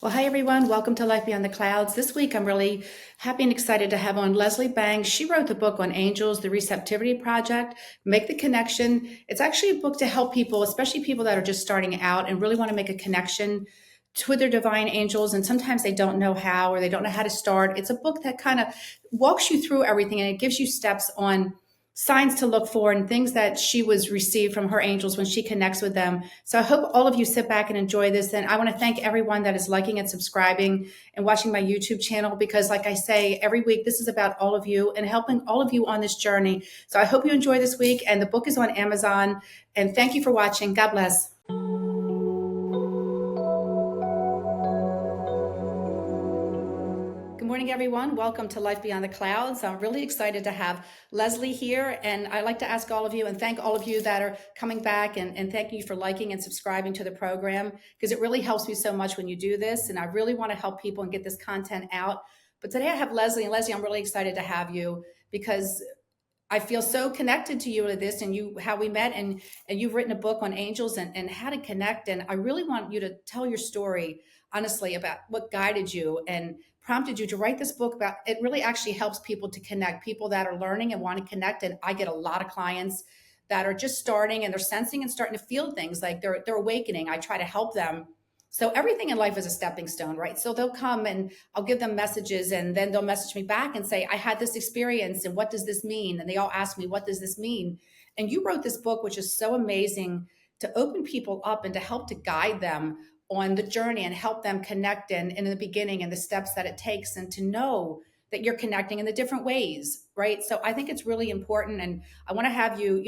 Well, hi everyone. Welcome to Life Beyond the Clouds. This week I'm really happy and excited to have on Leslie Bang. She wrote the book on angels, the Receptivity Project, Make the Connection. It's actually a book to help people, especially people that are just starting out and really want to make a connection to their divine angels. And sometimes they don't know how or they don't know how to start. It's a book that kind of walks you through everything and it gives you steps on signs to look for and things that she was received from her angels when she connects with them. So I hope all of you sit back and enjoy this. And I want to thank everyone that is liking and subscribing and watching my YouTube channel because, like I say, every week this is about all of you and helping all of you on this journey. So I hope you enjoy this week. And the book is on Amazon. And thank you for watching. God bless. Good morning, everyone. Welcome to Life Beyond the Clouds. I'm really excited to have Leslie here. And I'd like to ask all of you and thank all of you that are coming back and thank you for liking and subscribing to the program because it really helps me so much when you do this. And I really want to help people and get this content out. But today I have Leslie. And Leslie, I'm really excited to have you because I feel so connected to you with this and you how we met and you've written a book on angels and how to connect. And I really want you to tell your story honestly about what guided you and prompted you to write this book about it really actually helps people to connect, people that are learning and want to connect. And I get a lot of clients that are just starting and they're sensing and starting to feel things like they're awakening. I try to help them. So everything in life is a stepping stone, right? So they'll come and I'll give them messages and then they'll message me back and say, I had this experience and what does this mean? And they all ask me, what does this mean? And you wrote this book, which is so amazing to open people up and to help to guide them on the journey and help them connect in the beginning and the steps that it takes and to know that you're connecting in the different ways, right? So I think it's really important. And I want to have you,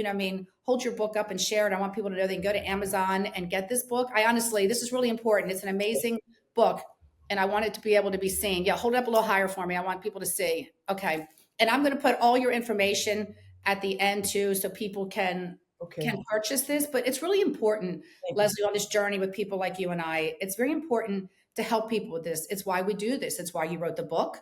hold your book up and share it. I want people to know they can go to Amazon and get this book. I honestly, this is really important. It's an amazing book and I want it to be able to be seen. Yeah, hold it up a little higher for me. I want people to see. Okay. And I'm going to put all your information at the end too so people can Okay, purchase this, but it's really important, thank you. Leslie, on this journey with people like you and I. It's very important to help people with this. It's why we do this. It's why you wrote the book,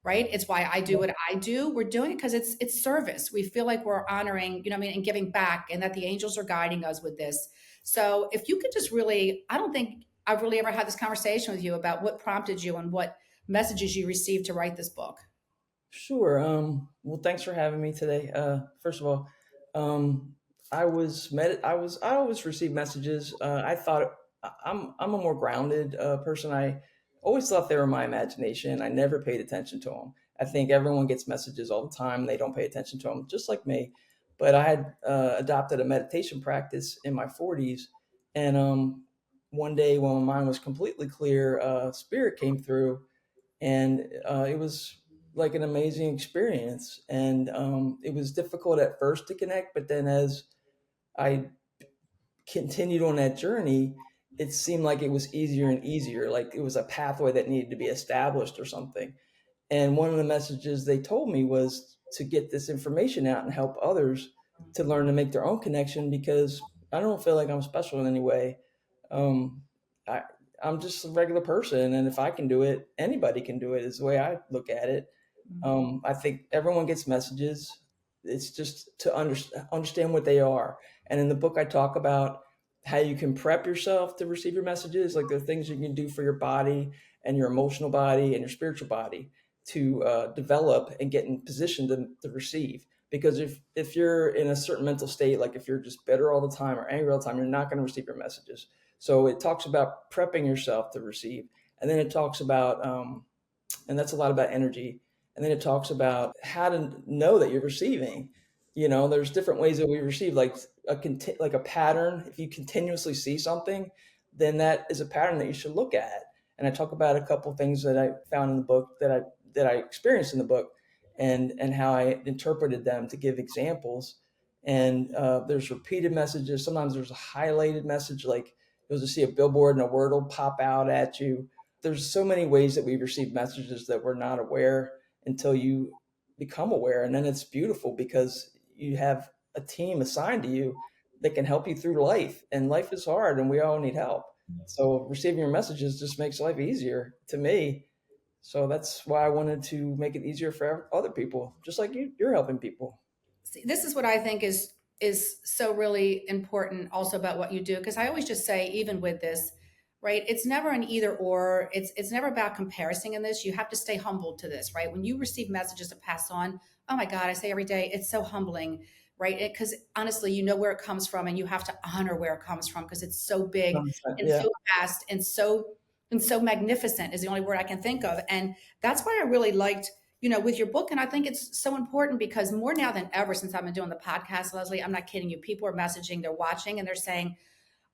right? It's why I do Yeah, what I do. We're doing it because it's service. We feel like we're honoring, and giving back and that the angels are guiding us with this. So if you could just really, I don't think I've really ever had this conversation with you about what prompted you and what messages you received to write this book. sure. Well, thanks for having me today. First of all, um, I always receive messages. I thought I'm a more grounded person. I always thought they were my imagination. I never paid attention to them. I think everyone gets messages all the time. They don't pay attention to them, just like me. But I had adopted a meditation practice in my 40s, and one day when my mind was completely clear, spirit came through and it was like an amazing experience. And it was difficult at first to connect, but then as I continued on that journey, it seemed like it was easier and easier, like it was a pathway that needed to be established or something. And one of the messages they told me was to get this information out and help others to learn to make their own connection, because I don't feel like I'm special in any way. um, I, I'm just a regular person, and if I can do it, anybody can do it. Is the way I look at it. I think everyone gets messages. It's just to understand what they are. And in the book, I talk about how you can prep yourself to receive your messages. Like there are things you can do for your body and your emotional body and your spiritual body to develop and get in position to receive. Because if you're in a certain mental state, like if you're just bitter all the time or angry all the time, you're not going to receive your messages. So it talks about prepping yourself to receive. And then it talks about, and that's a lot about energy. And then it talks about how to know that you're receiving. You know, there's different ways that we receive, like like a pattern. If you continuously see something, then that is a pattern that you should look at. And I talk about a couple of things that I found in the book that I experienced in the book, and how I interpreted them to give examples. And there's repeated messages. Sometimes there's a highlighted message, like you'll just see a billboard and a word will pop out at you. There's so many ways that we receive messages that we're not aware until you become aware. And then it's beautiful because you have a team assigned to you that can help you through life. And life is hard and we all need help. So receiving your messages just makes life easier to me. So that's why I wanted to make it easier for other people, just like you're helping people. See, this is what I think is so really important also about what you do because I always just say even with this, right? It's never an either or. It's never about comparison in this. You have to stay humble to this, right? When you receive messages to pass on, oh my God, I say every day, it's so humbling, right? Because honestly, you know where it comes from, and you have to honor where it comes from because it's so big and Yeah. so vast and so magnificent is the only word I can think of. And that's why I really liked, with your book. And I think it's so important because more now than ever, since I've been doing the podcast, Leslie, I'm not kidding you. People are messaging, they're watching, and they're saying,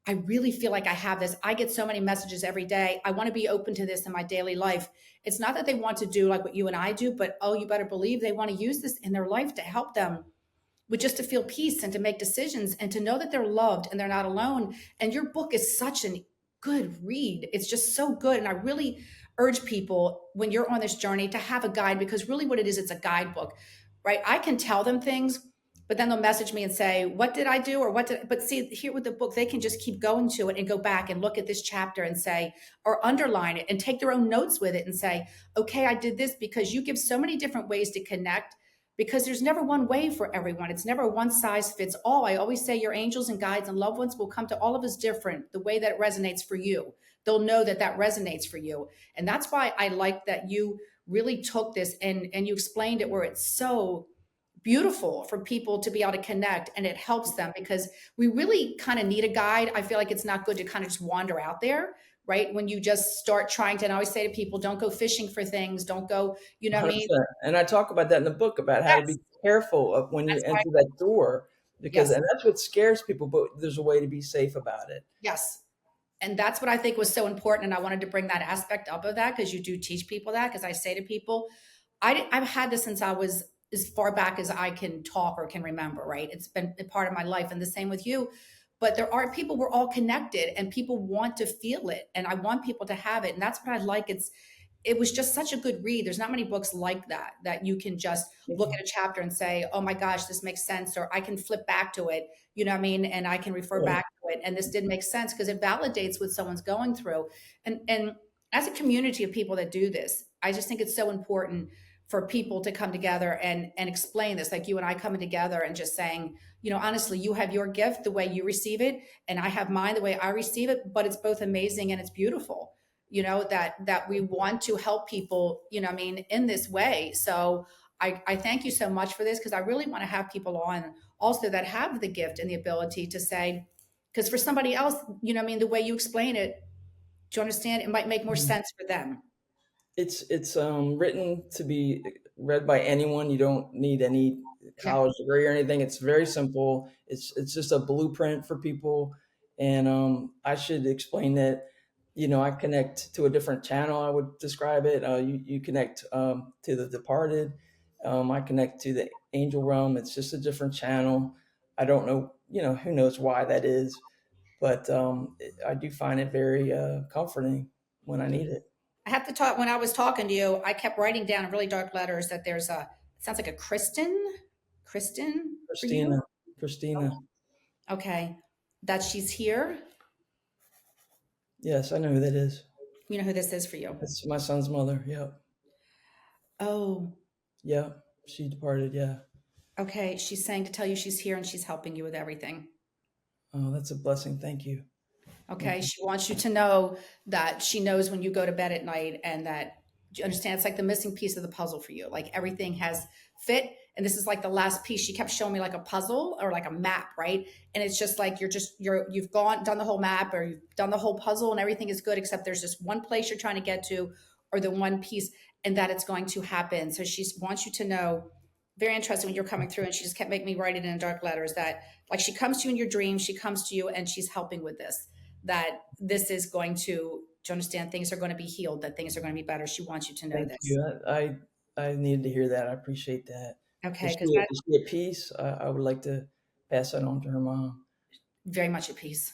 I really feel like I have this. I get so many messages every day. I want to be open to this in my daily life. It's not that they want to do like what you and I do, but oh, you better believe they want to use this in their life to help them with just to feel peace and to make decisions and to know that they're loved and they're not alone. And your book is such a good read. It's just so good. And I really urge people when you're on this journey to have a guide because really what it is, it's a guidebook, right? I can tell them things, but then they'll message me and say, what did I do? Or but see, here with the book, they can just keep going to it and go back and look at this chapter and say, or underline it and take their own notes with it and say, okay, I did this because you give so many different ways to connect because there's never one way for everyone. It's never one size fits all. I always say your angels and guides and loved ones will come to all of us different, the way that it resonates for you. They'll know that that resonates for you. And that's why I like that you really took this and you explained it where it's so beautiful for people to be able to connect and it helps them because we really kind of need a guide. I feel like it's not good to kind of just wander out there, right? When you just start trying to, and I always say to people, don't go fishing for things, don't go, you know what I mean? 100%. And I talk about that in the book about how to Yes, be careful of when you that's why. enter that door because Yes, and that's what scares people, but there's a way to be safe about it. yes. And that's what I think was so important. And I wanted to bring that aspect up of that because you do teach people that. Because I say to people, I've had this since I was as far back as I can talk or can remember, right? It's been a part of my life. And the same with you. But there are people, we're all connected and people want to feel it. And I want people to have it. And that's what I like. It was just such a good read. There's not many books like that, that you can just look Yeah. at a chapter and say, oh my gosh, this makes sense. Or I can flip back to it, you know what I mean? And I can refer Yeah. back to it. And this did make sense because it validates what someone's going through. And as a community of people that do this, I just think it's so important for people to come together and explain this, like you and I coming together and just saying, honestly, you have your gift the way you receive it, and I have mine the way I receive it, but it's both amazing and it's beautiful, that we want to help people, I mean, in this way. So I thank you so much for this because I really want to have people on also that have the gift and the ability to say, because for somebody else, I mean, the way you explain it, do you understand? It might make more Mhm. sense for them. It's written to be read by anyone. You don't need any Yeah. college degree or anything. It's very simple. It's just a blueprint for people. And I should explain that, I connect to a different channel. I would describe it. You connect to the departed. I connect to the angel realm. It's just a different channel. I don't know, who knows why that is, but I do find it very comforting when I need it. I have to talk. When I was talking to you, I kept writing down in really dark letters that there's it sounds like a Kristen for you. Christina, Christina. Okay. That she's here. Yes, I know who that is. You know who this is for you. That's my son's mother. Yep. Oh, Yep. She departed. Yeah. okay. She's saying to tell you she's here and she's helping you with everything. Oh, that's a blessing. Thank you. Thank Okay. you. She wants you to know that she knows when you go to bed at night and that you understand it's like the missing piece of the puzzle for you. Like everything has fit. And this is like the last piece. She kept showing me like a puzzle or like a map, right? And it's just like you've done the whole map or you've done the whole puzzle and everything is good, except there's just one place you're trying to get to or the one piece and that it's going to happen. So she wants you to know, very interesting when you're coming through, and she just kept making me write it in dark letters that like she comes to you in your dreams, she comes to you and she's helping with this, that this is going to understand things are going to be healed, that things are going to be better. She wants you to know Thank this. you. I needed to hear that. I appreciate that. Okay. Because Is she at peace? I would like to pass that on to her mom. very much at peace.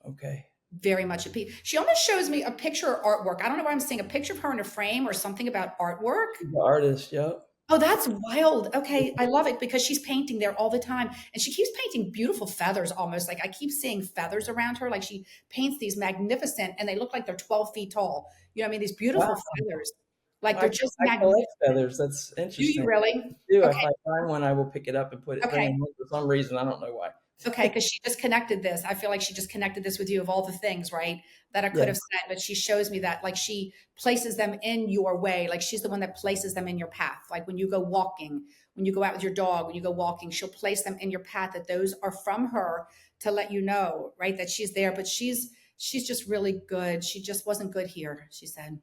Okay. Very much at peace. She almost shows me a picture of artwork. I don't know why I'm seeing a picture of her in a frame or something about artwork. She's the artist. Yep. Oh, that's wild. Okay. I love it because she's painting there all the time. And she keeps painting beautiful feathers almost. Like I keep seeing feathers around her. Like she paints these magnificent and they look like they're 12 feet tall. You know what I mean? These beautiful Wow. feathers. Like I, they're just I collect magnificent. feathers. That's Do you interesting. really? I do. If Okay. I find one, I will pick it up and bring Okay. it home for some reason. I don't know why. Okay, because she just connected this. I feel like she just connected this with you of all the things, right? That I could have Yes, said, but she shows me that like she places them in your way. Like she's the one that places them in your path. Like when you go walking, when you go out with your dog, when you go walking, she'll place them in your path that those are from her to let you know, right? That she's there. But she's just really good. She just wasn't good here, she said.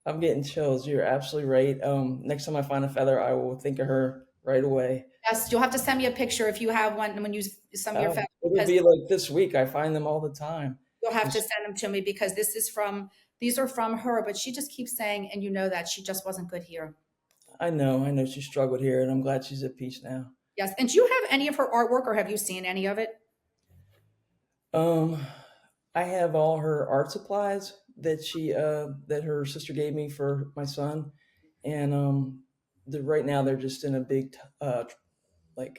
I'm getting chills. You're absolutely right. Next time I find a feather, I will think of her right away. Yes, you'll have to send me a picture if you have one when you some of your Oh, family it'll because be like this week. I find them all the time. you'll have to Just, send them to me because these are from her, but she just keeps saying, and you know that she just wasn't good here. I know she struggled here, and I'm glad she's at peace now. Yes. And do you have any of her artwork or have you seen any of it? Um, I have all her art supplies that her sister gave me for my son, and right now they're just in a big like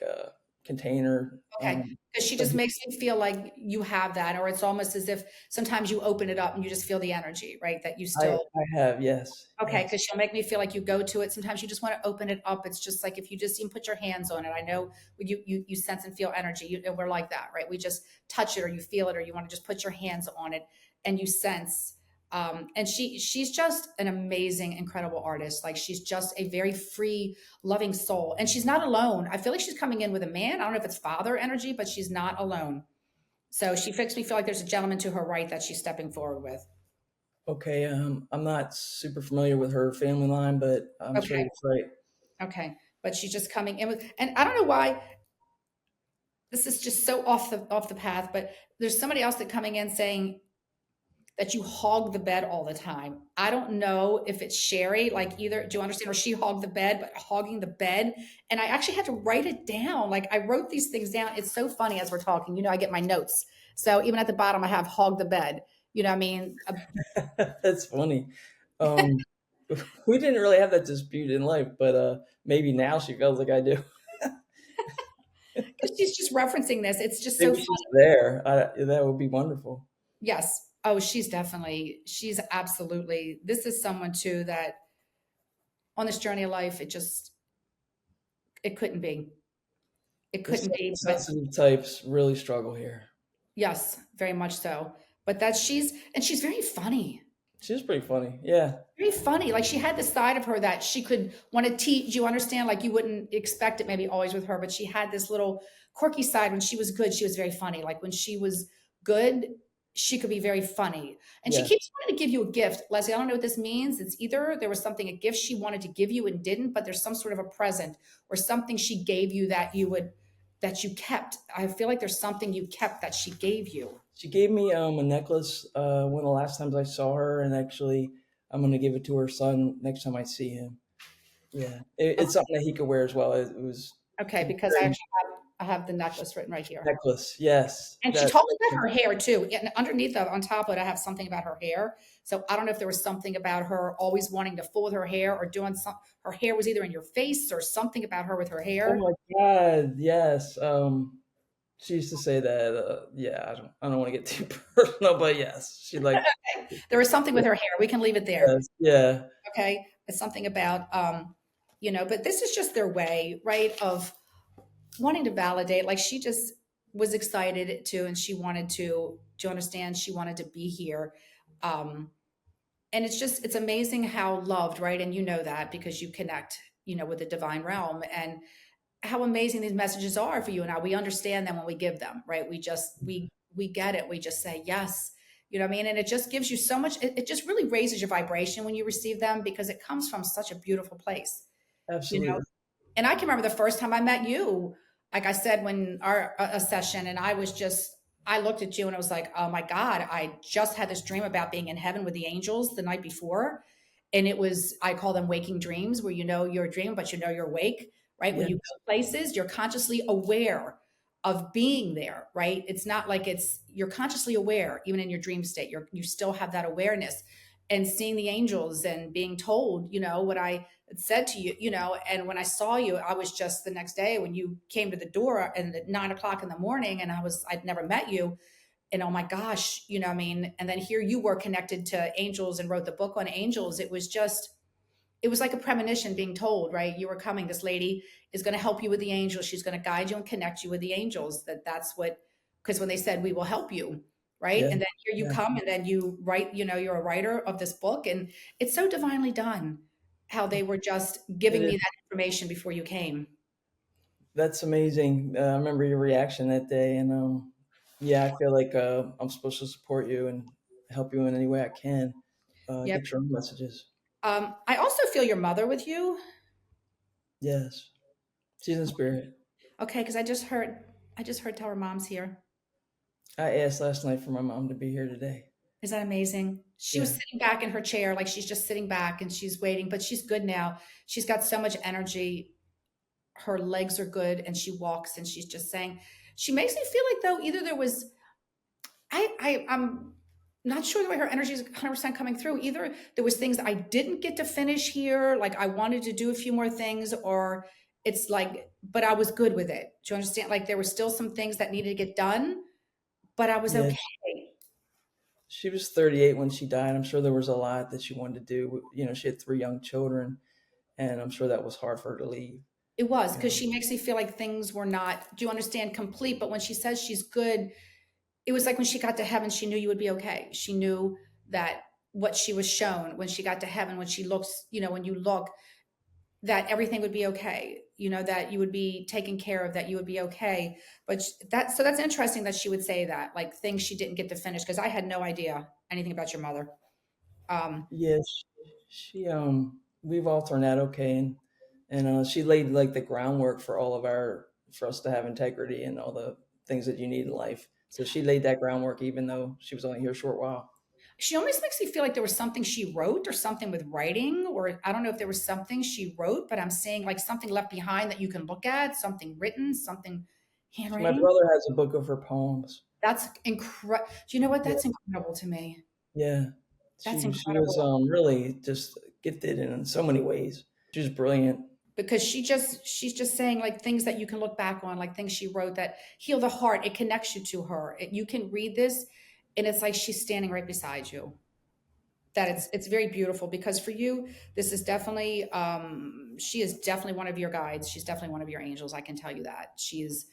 container. Okay. Because she But just makes me feel like you have that, or it's almost as if sometimes you open it up and you just feel the energy, right? That you I still, I have, yes, okay. yes. Because she'll make me feel like you go to it. Sometimes you just want to open it up. It's just like if you just even put your hands on it. I know you sense and feel energy. And we're like that, right? We just touch it or you feel it or you want to just put your hands on it and you sense. And she's just an amazing, incredible artist. Like she's just a very free, loving soul. And she's not alone. I feel like she's coming in with a man. I don't know if it's father energy, but she's not alone. So she makes me feel like there's a gentleman to her right that she's stepping forward with. Okay, I'm not super familiar with her family line, but I'm sure Okay. it's right. Okay. But she's just coming in with, and I don't know why this is just so off the path, but there's somebody else that coming in saying that you hog the bed all the time. I don't know if it's Sherry, like either, do you understand? Or she hogged the bed, but hogging the bed. And I actually had to write it down. Like I wrote these things down. It's so funny as we're talking. You know, I get my notes. So even at the bottom, I have hog the bed. You know what I mean? That's funny. Um, we didn't really have that dispute in life, but maybe now she feels like I do. Because she's just referencing this. It's just so Maybe funny. she's there. That would be wonderful. Yes. Oh, she's absolutely, this is someone too that on this journey of life, it couldn't be. It The couldn't be, but sensitive types really struggle here. yes, very much so. But that she's very funny. She's pretty funny. Yeah, Very funny. Like she had this side of her that she could want to teach. You understand? Like you wouldn't expect it maybe always with her, but she had this little quirky side. When she was good, she was very funny. Like when she was good, she could be very funny. And she yeah. keeps wanting to give you a gift. Leslie, I don't know what this means. It's either there was something, a gift she wanted to give you and didn't, but there's some sort of a present or something she gave you that you kept. I feel like there's something you kept that she gave you. She gave me a necklace one of the last times I saw her, and actually, I'm gonna give it to her son next time I see him. Yeah, it's something that he could wear as well. Okay, It's because very I have the necklace written right here. necklace. Yes, And she that. told me about her hair too. And underneath of on top of it, I have something about her hair. So I don't know if there was something about her always wanting to fool with her hair or doing some her hair was either in your face or something about her with her Oh hair. my God! Yes. She used to say that. Yeah, I don't want to get too personal, but yes, she like. There was something with her hair. We can leave it there. Yes, yeah. Okay. It's something about but this is just their way, right? Of wanting to validate. Like she just was excited to and she wanted to understand she wanted to be here. Um and it's amazing how loved, right? And you know that because you connect, with the divine realm and how amazing these messages are for you and I. We understand them when we give them, right? We get it. We just say yes. You know what I mean? And it just gives you so much, it just really raises your vibration when you receive them because it comes from such a beautiful place, you know? Absolutely. And I can remember the first time I met you, like I said, when our a session, and I looked at you and I was like, oh my God, I just had this dream about being in heaven with the angels the night before. And I call them waking dreams, where you know you're dreaming, but you know you're awake, right? When Yes, you go places, you're consciously aware of being there, right? It's not like you're consciously aware, even in your dream state, you still have that awareness and seeing the angels and being told, what I said to you, and when I saw you, I was just the next day when you came to the door and at 9 o'clock in the morning and I'd never met you. And oh my gosh, and then here you were connected to angels and wrote the book on angels. it was like a premonition being told, right? You were coming. This lady is going to help you with the angels. She's going to guide you and connect you with the angels. That's what, because when they said, we will help you, right? Yeah. And then here you Yeah. come and then you write, you're a writer of this book, and it's so divinely done how they were just It giving me is. that information before you came. That's amazing. I remember your reaction that day, and yeah, I feel like I'm supposed to support you and help you in any way I can. Yep. Get your own messages. I also feel your mother with you. Yes, she's in spirit. Okay, because I just heard tell her mom's here. I asked last night for my mom to be here today. Is that amazing? She was Yeah. sitting back in her chair, like she's just sitting back and she's waiting, but she's good now. She's got so much energy. Her legs are good and she walks and she's just saying, she makes me feel like though either there was, I'm not sure the way her energy is 100% coming through. Either there was things I didn't get to finish here, like I wanted to do a few more things, or it's like, but I was good with it. Do you understand? Like there were still some things that needed to get done, but I was Yeah. okay. She was 38 when she died. I'm sure there was a lot that she wanted to do. You know, she had three young children, and I'm sure that was hard for her to leave. It was You because know, she makes me feel like things were not, do you understand, complete. But when she says she's good, it was like when she got to heaven, she knew you would be okay. She knew that what she was shown when she got to heaven, when she looks, when you look, that everything would be okay, that you would be taken care of, that you would be okay. But so that's interesting that she would say that, like things she didn't get to finish, because I had no idea anything about your mother. Um, yeah, we've all turned out okay, and she laid like the groundwork for for us to have integrity and all the things that you need in life. So she laid that groundwork, even though she was only here a short while. She almost makes me feel like there was something she wrote or something with writing, or I don't know if there was something she wrote, but I'm saying like something left behind that you can look at, something written, something My handwriting. brother has a book of her poems. That's incredible. Do you know what? Yeah, That's incredible to me. yeah. That's She was incredible really just gifted in so many ways. She was brilliant. because she's just saying like things that you can look back on, like things she wrote that heal the heart. It connects you to her. You can read this, and it's like she's standing right beside you. That it's very beautiful because for you, this is definitely she is definitely one of your guides. She's definitely one of your angels. I can tell you that. She's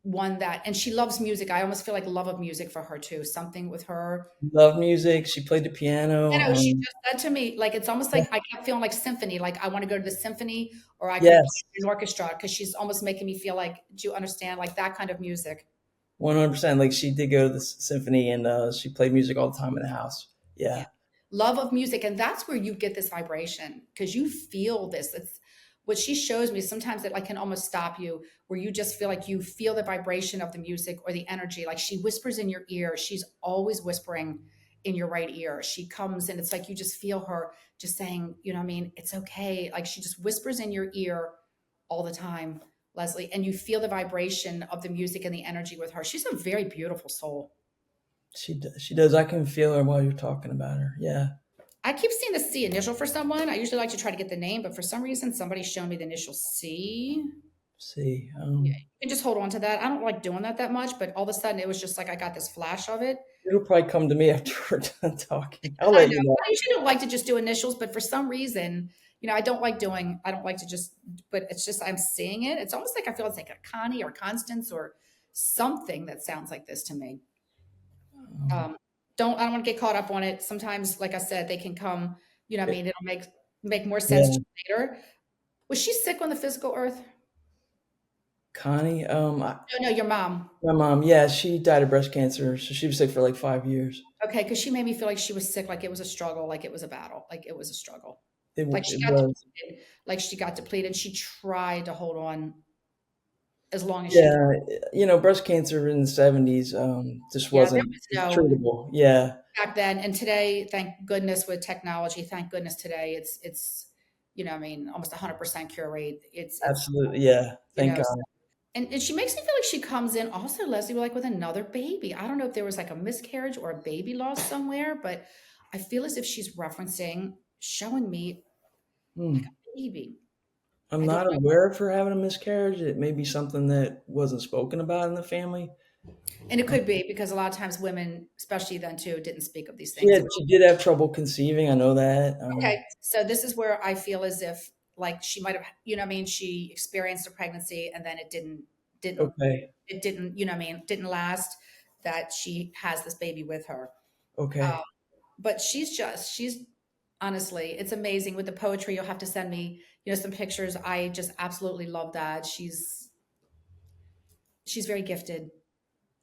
one that, and she loves music. I almost feel like love of music for her too. Something with her. Loved music. She played the piano. You know, she just said to me, like it's almost Yeah. like I kept feeling like symphony. Like I want to go to the symphony, or I can Yes, play an orchestra, because she's almost making me feel like, do you understand? Like that kind of music. 100%. Like she did go to the symphony, and she played music all the time in the house. Yeah. Yeah. Love of music. And that's where you get this vibration because you feel this. It's what she shows me. Sometimes it like can almost stop you, where you just feel like you feel the vibration of the music or the energy. Like she whispers in your ear. She's always whispering in your right ear. She comes and it's like you just feel her just saying, you know what I mean? It's okay. Like she just whispers in your ear all the time, Leslie. And you feel the vibration of the music and the energy with her. She's a very beautiful soul. She does. I can feel her while you're talking about her. Yeah. I keep seeing the C initial for someone. I usually like to try to get the name, but for some reason, somebody's shown me the initial C. See. Yeah, you can just hold on to that. I don't like doing that much, but all of a sudden, it was just like I got this flash of it. It'll probably come to me after we're done talking. I'll I let know. you know. I usually don't like to just do initials, but for some reason, I don't like to just, but it's just, I'm seeing it. It's almost like I feel it's like a Connie or Constance or something that sounds like this to me. Um, Um, I don't want to get caught up on it. Sometimes, like I said, they can come, what I mean? It'll make more sense to yeah. you later. Was she sick on the physical earth? Connie. No, no, your mom. My mom. Yeah, she died of breast cancer, so she was sick for like 5 years. Okay, because she made me feel like she was sick, like it was a struggle, like it was a battle, like it was a struggle. Like she It got was. depleted, like she got depleted. She tried to hold on as long as she could. Yeah, breast cancer in the 70s just Yeah, there wasn't was no treatable. Yeah, back then. And today, thank goodness with technology, thank goodness today, I mean, almost 100% cure rate. It's, absolutely. Yeah, you thank know, God. and she makes me feel like she comes in also, Leslie, like with another baby. I don't know if there was like a miscarriage or a baby loss somewhere, but I feel as if she's referencing, showing me like Hmm. a baby. I'm I don't not know. aware of her having a miscarriage. It may be something that wasn't spoken about in the family. And it could be because a lot of times women, especially then too, didn't speak of these She things. had she did have trouble conceiving. I know that. Okay, so this is where I feel as if like she might have, you know what I mean, she experienced a pregnancy and then didn't Okay. it didn't, you know what I mean, didn't last, that she has this baby with her. Um, Okay. but she's honestly, it's amazing with the poetry. You'll have to send me, you know, some pictures. I just absolutely love that. She's very gifted.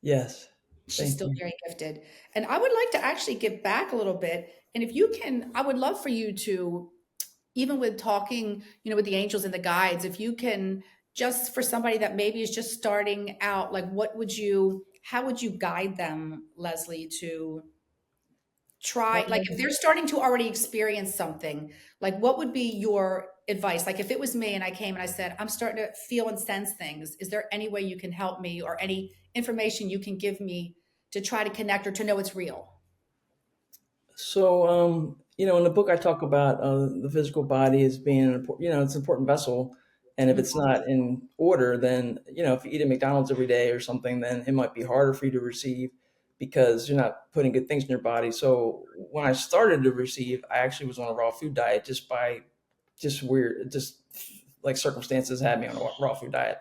Yes. She's Thank still you. very gifted. And I would like to actually give back a little bit. And if you can, I would love for you to, even with talking, you know, with the angels and the guides, if you can, just for somebody that maybe is just starting out, like how would you guide them, Leslie, to try, like if they're starting to already experience something, like what would be your advice? Like if it was me and I came and I said, I'm starting to feel and sense things, is there any way you can help me or any information you can give me to try to connect or to know it's real? So, in the book, I talk about the physical body as being an important, it's an important vessel. And if Mhm. it's not in order, then, if you eat at McDonald's every day or something, then it might be harder for you to receive because you're not putting good things in your body. So when I started to receive, I actually was on a raw food diet just like circumstances had me on a raw food diet.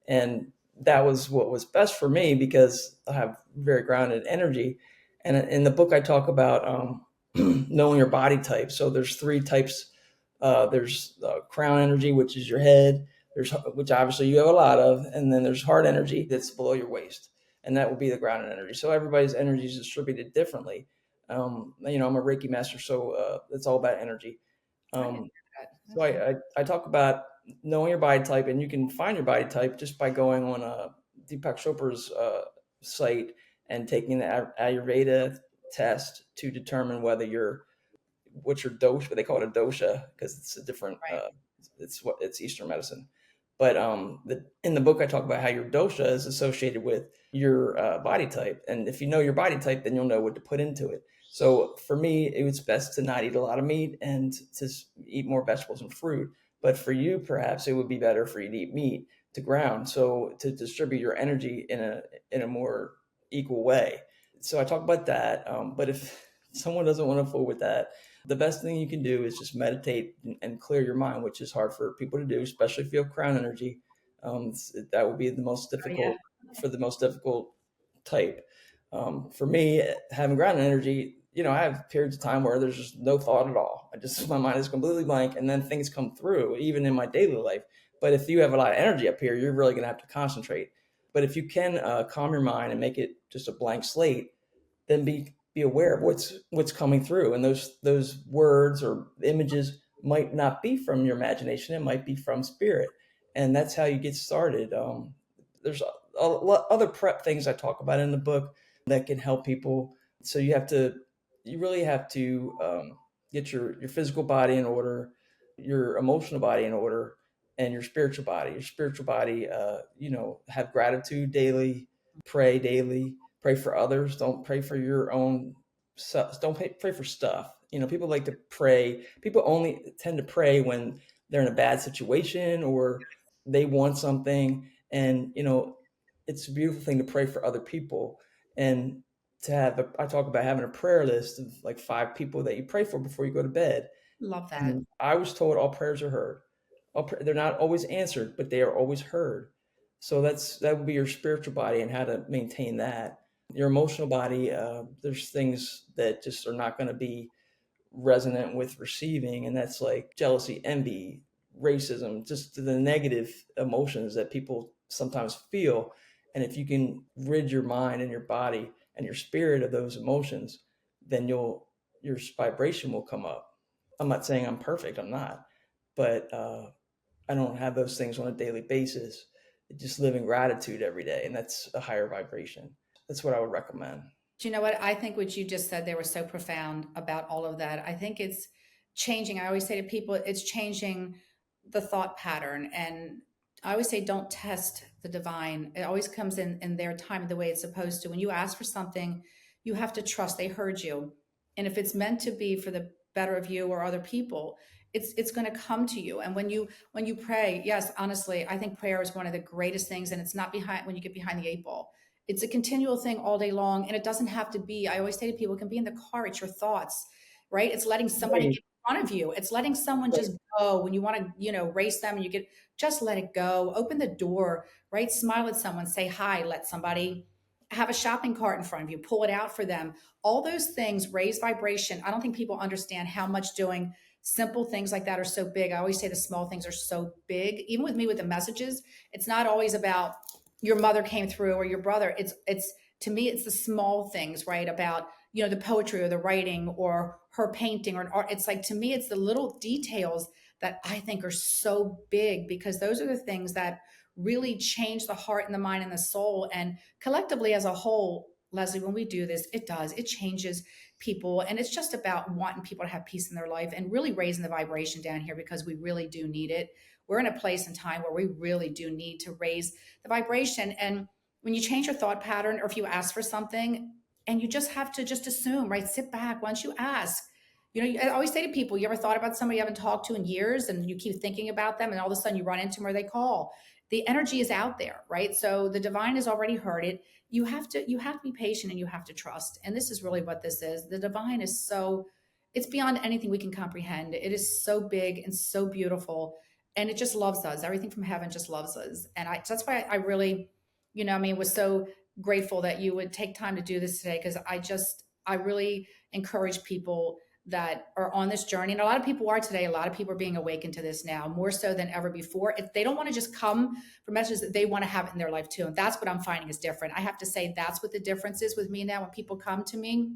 And that was what was best for me because I have very grounded energy. And in the book, I talk about knowing your body type. So there's three types. There's crown energy, which is your head. There's which obviously you have a lot of, and then there's heart energy that's below your waist, and that will be the grounded energy. So everybody's energy is distributed differently. I'm a Reiki master, so it's all about energy. I didn't Um, know that. so Okay. I talk about knowing your body type, and you can find your body type just by going on Deepak Chopra's site and taking the Ayurveda test to determine whether you're what's your dosha. They call it a dosha because it's a different. Right. It's Eastern medicine. But in the book, I talk about how your dosha is associated with your body type, and if you know your body type, then you'll know what to put into it. So for me, it was best to not eat a lot of meat and to eat more vegetables and fruit. But for you, perhaps it would be better for you to eat meat to ground, so to distribute your energy in a more equal way. So I talk about that. But if someone doesn't want to fool with that, the best thing you can do is just meditate and clear your mind, which is hard for people to do, especially if you have crown energy. That would be the most Oh, yeah. difficult for the most difficult type. For me, having ground energy, I have periods of time where there's just no thought at all. My mind is completely blank, and then things come through, even in my daily life. But if you have a lot of energy up here, you're really going to have to concentrate. But if you can calm your mind and make it just a blank slate, then be aware of what's coming through, and those words or images might not be from your imagination. It might be from spirit, and that's how you get started. There's other prep things I talk about in the book that can help people. So you really have to get your physical body in order, your emotional body in order, and your spiritual body. Your spiritual body, have gratitude daily, pray daily, pray for others. Don't pray for your own stuff. Don't pray for stuff. People like to pray. People only tend to pray when they're in a bad situation or they want something. And, it's a beautiful thing to pray for other people. And I talk about having a prayer list of like 5 people that you pray for before you go to bed. Love that. And I was told all prayers are heard. They're not always answered, but they are always heard. So that would be your spiritual body and how to maintain that. Your emotional body, there's things that just are not going to be resonant with receiving, and that's like jealousy, envy, racism, just the negative emotions that people sometimes feel. And if you can rid your mind and your body and your spirit of those emotions, then your vibration will come up. I'm not saying I'm perfect, I'm not, but I don't have those things on a daily basis. Just live in gratitude every day, and that's a higher vibration. That's what I would recommend. Do you know what? I think what you just said there was so profound about all of that. I think it's changing. I always say to people, it's changing the thought pattern. And I always say, don't test the divine. It always comes in their time, the way it's supposed to. When you ask for something, you have to trust they heard you. And if it's meant to be for the better of you or other people, it's going to come to you. And when you pray, yes, honestly, I think prayer is one of the greatest things. And it's not behind when you get behind the eight ball. It's a continual thing all day long. And it doesn't have to be, I always say to people, it can be in the car, it's your thoughts, right? It's letting somebody get Right. in front of you. It's letting someone Right. just go when you want to, race them and you get, just let it go. Open the door, right? Smile at someone, say hi, let somebody have a shopping cart in front of you, pull it out for them. All those things raise vibration. I don't think people understand how much doing simple things like that are so big. I always say the small things are so big. Even with me with the messages, it's not always about your mother came through or your brother. It's to me, it's the small things, right? About, the poetry or the writing or her painting or an art. It's like, to me, it's the little details that I think are so big, because those are the things that really change the heart and the mind and the soul. And collectively as a whole, Leslie, when we do this, it changes people. And it's just about wanting people to have peace in their life and really raising the vibration down here, because we really do need it. We're in a place and time where we really do need to raise the vibration. And when you change your thought pattern, or if you ask for something and you just have to just assume, right? Sit back once you ask. I always say to people, you ever thought about somebody you haven't talked to in years and you keep thinking about them and all of a sudden you run into them or they call? The energy is out there, right? So the divine has already heard it. You have to be patient and you have to trust. And this is really what this is. The divine is it's beyond anything we can comprehend. It is so big and so beautiful, and it just loves us. Everything from heaven just loves us. And that's why I really, was so grateful that you would take time to do this today, because I really encourage people that are on this journey. And a lot of people are today. A lot of people are being awakened to this now, more so than ever before. If they don't want to just come for messages, that they want to have it in their life too. And that's what I'm finding is different. I have to say that's what the difference is with me now. When people come to me,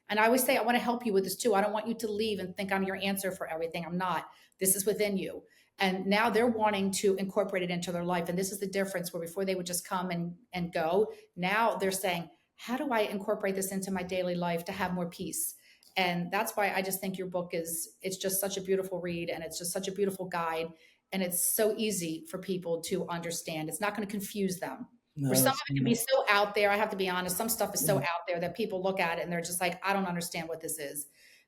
and I always say, I want to help you with this too. I don't want you to leave and think I'm your answer for everything. I'm not. This is within you. And now they're wanting to incorporate it into their life. And this is the difference, where before they would just come and go. Now they're saying, how do I incorporate this into my daily life to have more peace? And that's why I just think your book it's just such a beautiful read, and it's just such a beautiful guide. And it's so easy for people to understand. It's not going to confuse them. Where No, some of that's it can be so out there, I have to be honest, some stuff is so yeah, out there that people look at it and they're just like, I don't understand what this is.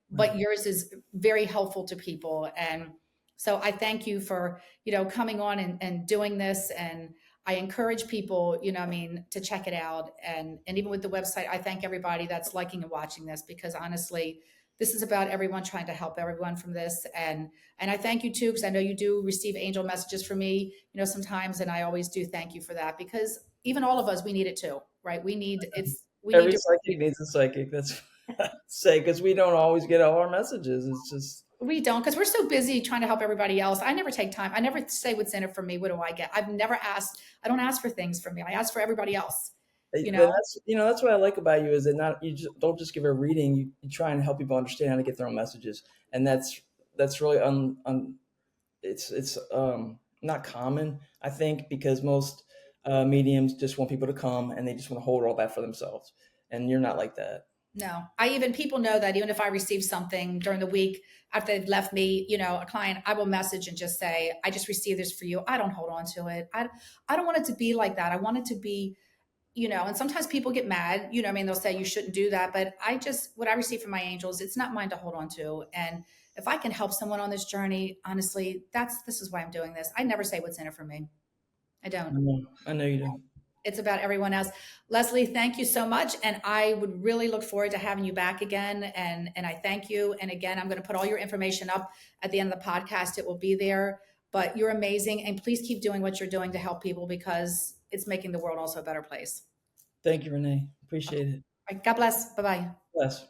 right. But yours is very helpful to people. And so I thank you for, coming on and doing this. And I encourage people, to check it out. And even with the website, I thank everybody that's liking and watching this, because honestly, this is about everyone trying to help everyone from this. And I thank you too, because I know you do receive angel messages from me, sometimes. And I always do thank you for that, because even all of us, we need it too, right? We need Every to psychic needs a psychic. That's what I say, because we don't always get all our messages. It's just We don't, because we're so busy trying to help everybody else. I never take time. I never say what's in it for me. What do I get? I've never asked. I don't ask for things for me. I ask for everybody else. You know, then that's what I like about you is that not you just don't just give a reading. You try and help people understand how to get their own messages, and that's really it's not common, I think, because most mediums just want people to come and they just want to hold all that for themselves, and you're not like that. no. People know that even if I receive something during the week after they've left me, a client, I will message and just say, I just received this for you. I don't hold on to it. I don't want it to be like that. I want it to be, and sometimes people get mad, they'll say you shouldn't do that. But what I receive from my angels, it's not mine to hold on to. And if I can help someone on this journey, honestly, this is why I'm doing this. I never say what's in it for me. I don't. I know you do. It's about everyone else. Leslie, thank you so much. And I would really look forward to having you back again. And I thank you. And again, I'm going to put all your information up at the end of the podcast. It will be there. But you're amazing. And please keep doing what you're doing to help people, because it's making the world also a better place. Thank you, Renee. Okay. Appreciate it. All right. God bless. Bye bye. Bless.